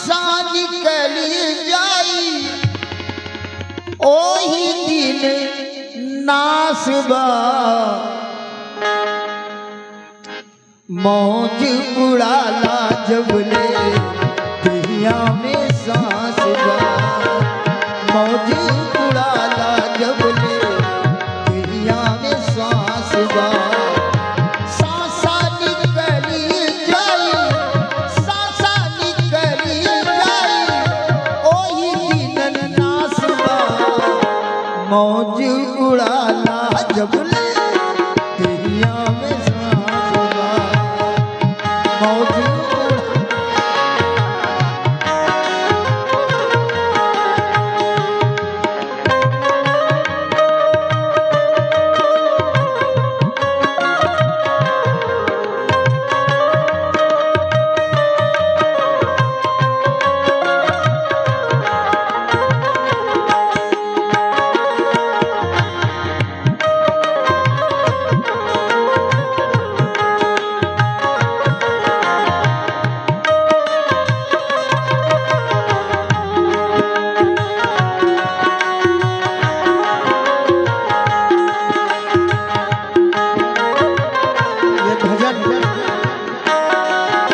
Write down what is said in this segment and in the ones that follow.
सांसा निकली जाई ओही दिन नासबा मौज उड़ाला जबले दुनिया में सांस बा मौज उड़ाला जबले दुनिया में सांस बा सांसा निकली जाई सांसा निकली जाई ओही दिन नासबा मौज उड़ाला जबले दुनिया में सांस बा मौज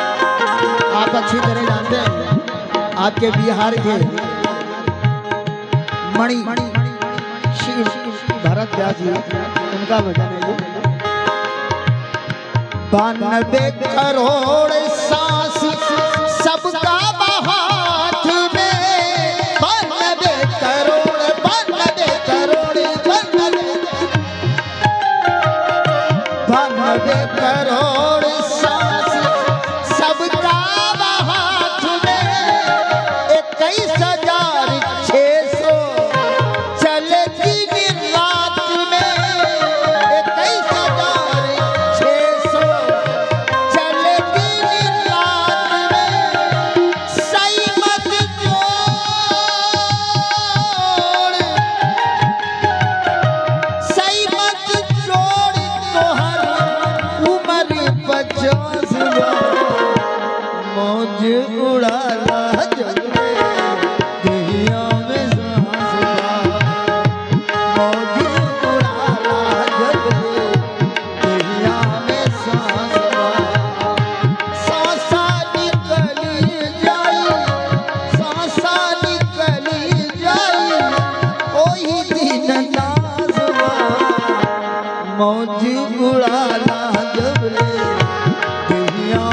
अच्छी तरह जानते हैं आपके बिहार के मणि श्री भरत व्यास जी उनका भजन है ये 92 करोड़ सांस सबका हाथ में 92 करोड़ 92 करोड़ सांस सबका मौज उड़ाला जबले दुनिया में सांस बा मौज उड़ाला जबले दुनिया में सांस बा सांसा निकली जाई सांसा निकली जाई ओही दिन नासबा मौज उड़ाला जबले दुनिया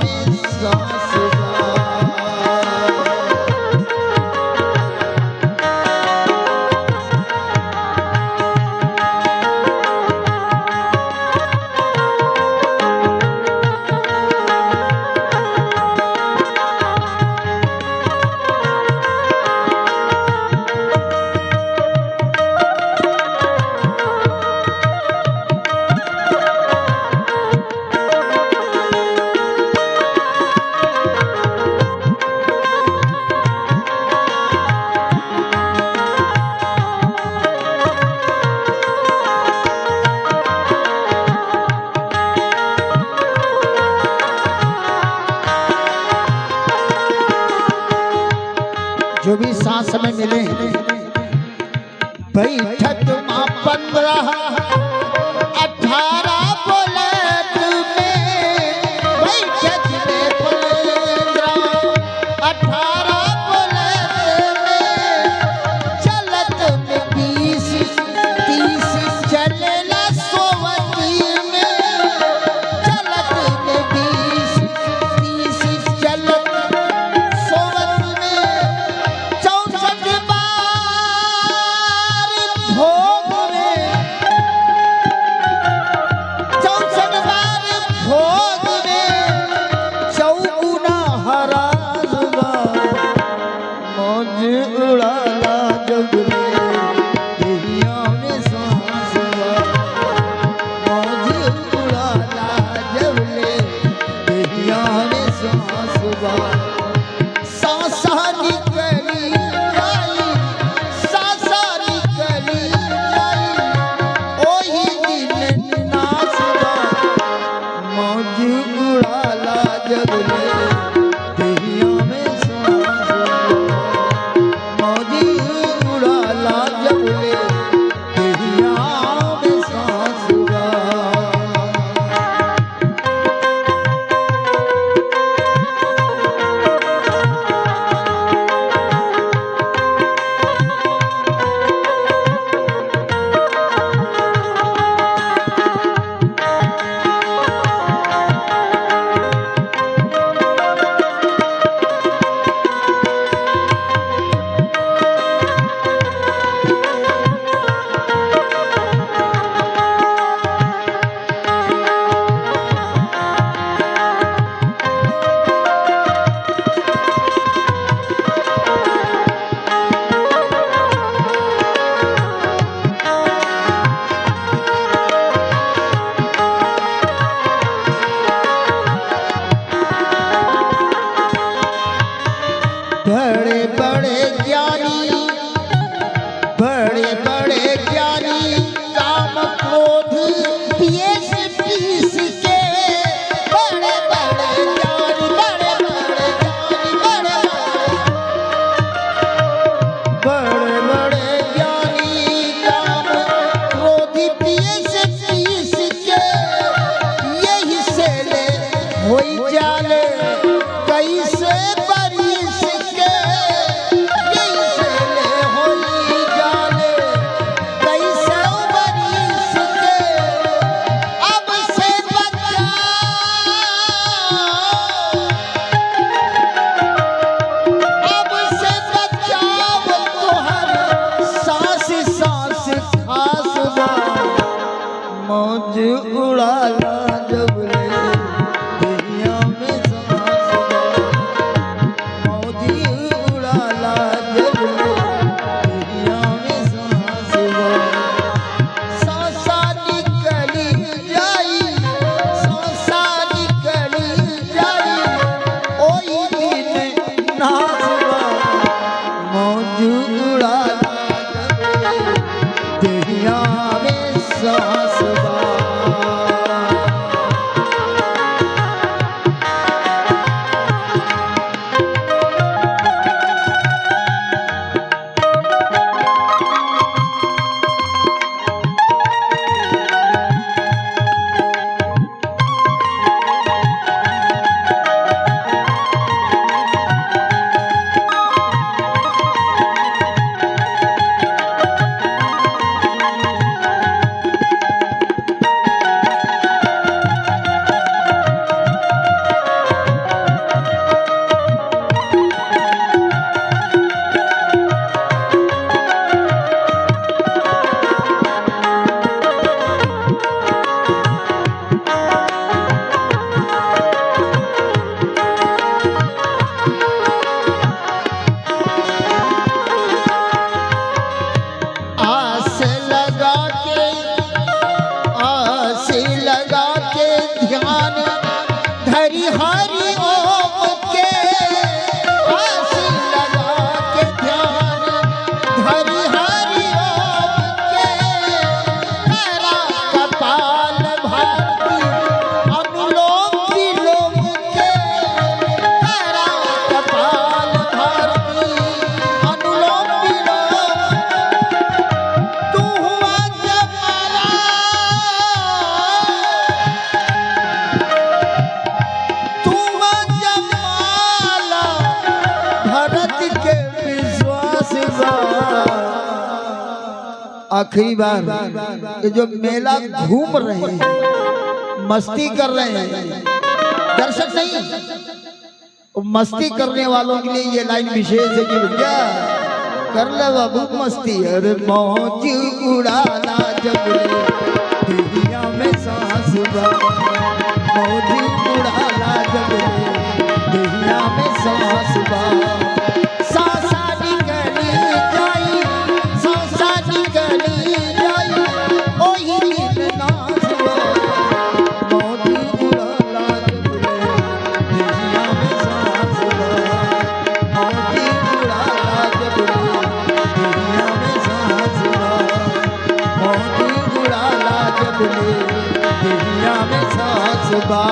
में सांस बा जो भी सांस में मिले बैठक मां 15 18 बुलेट में बैठक में 15 18 बुलेट में चलत में 20 30 चलेला सोवती में चलत में 20 30 चलत सोवत में 64 बार भोग में 64 बार भोग में चौगुना हरास बा मौज उड़ाला जबले दुनिया में सांस बा मौज उड़ाला जबले दुनिया में सांस बा सांसा निकली जाई सांसा निकली जाई ओही दिन नासबा मौज उड़ाला जबले दुनिया में सांस बड़े बड़े ज्ञानी, बड़े बड़े ज्ञानी काम क्रोध पिए से पीस के, बड़े बड़े ज्ञानी, बड़े बड़े ज्ञानी, बड़े बड़े ज्ञानी काम क्रोध पिए से पीस के, यही से ले होई जाले कैसे बरिस के, यही से ले होई जाले कैसे बरिस के, अब से बचाओ, अब से बचाओ तोहर सांस सांस खास बा, मौज उड़ाला जब ले दुनिया में सांस बा, मौज उड़ाला जब ले दुनिया में सांस बा, सांसा निकली जाई, सांसा निकली जाई, ओई दिन नाच बा, मौज उड़ाला जब ले दुनिया में सांस बा। आस लगा के ध्यान धरि हरि ओम के, आस लगा के ध्यान धरि हरि ओम के, करा कपाल भारती अनुलोम विलोम के, करा कपाल भारती अनुलोम विलोम, तू हुआ जमाला, तू हुआ जमाला, भरत के विश्वास बा। आखिरी बार ये जो मेला घूम रहे हैं, मस्ती कर रहे हैं, दर्शक नहीं, मस्ती करने वालों के लिए ये लाइन विशेष है कि भैया कर ले बाबू मस्ती, अरे मौज उड़ाना जब ले दुनिया में सांस बा, मौज उड़ाना जब ले दुनिया में सांस बा, सांसा निकली जाई, सांसा निकली जाई, ओही दिन नाच बा, मौज उड़ाना जब ले दुनिया में सांस बा, मौज उड़ाना जब ले दुनिया में सांस बा, मौज उड़ाला जब ले दुनिया में सांस बा।